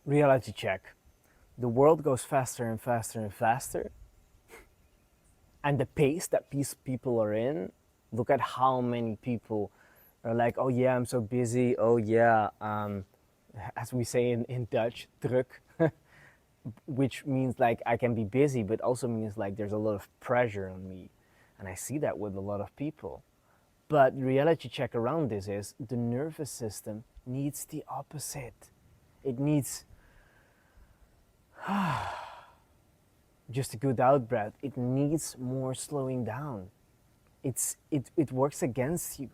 Reality check. The world goes faster and faster and faster, and the pace that these people are in, look at how many people are like, oh yeah, I'm so busy. Oh yeah, as we say in Dutch, druk, which means like I can be busy, but also means like there's a lot of pressure on me. And I see that with a lot of people. But reality check around this is the nervous system needs the opposite. It needs just a good out breath. It needs more slowing down. It works against you.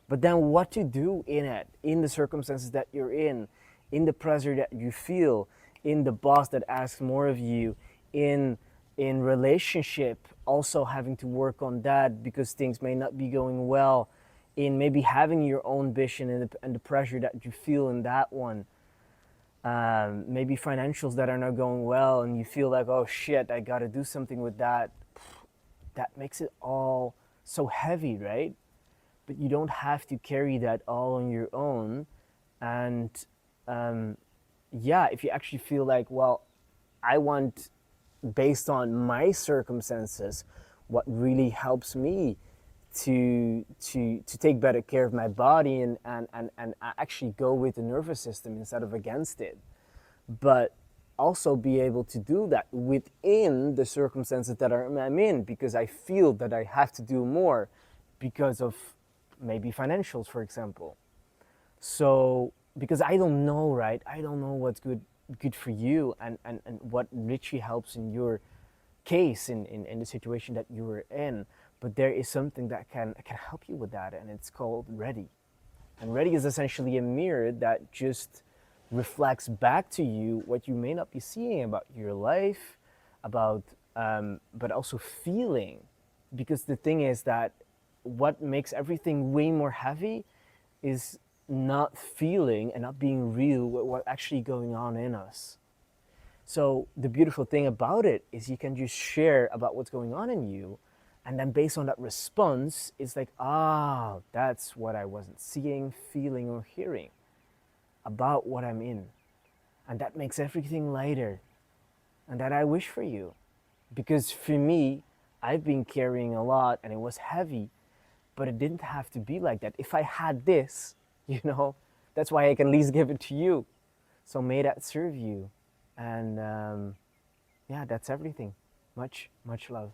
But then what to do in it, in the circumstances that you're in the pressure that you feel, in the boss that asks more of you, in relationship, also having to work on that because things may not be going well, in maybe having your own vision and the pressure that you feel in that one. Maybe financials that are not going well and you feel like, oh shit, I gotta do something with that. That makes it all so heavy, right? But you don't have to carry that all on your own. And yeah, if you actually feel like, well, I want, based on my circumstances, what really helps me to take better care of my body and actually go with the nervous system instead of against it. But also be able to do that within the circumstances that I'm in, because I feel that I have to do more because of maybe financials, for example. So because I don't know, right? I don't know what's good for you and what literally helps in your case in the situation that you're in. But there is something that can help you with that, and it's called ready. And ready is essentially a mirror that just reflects back to you what you may not be seeing about your life, about but also feeling. Because the thing is that what makes everything way more heavy is not feeling and not being real with what's actually going on in us. So the beautiful thing about it is you can just share about what's going on in you, and then based on that response, it's like, ah, that's what I wasn't seeing, feeling, or hearing about what I'm in. And that makes everything lighter. And that I wish for you. Because for me, I've been carrying a lot and it was heavy, but it didn't have to be like that. If I had this, that's why I can at least give it to you. So may that serve you. And yeah, that's everything. Much, much love.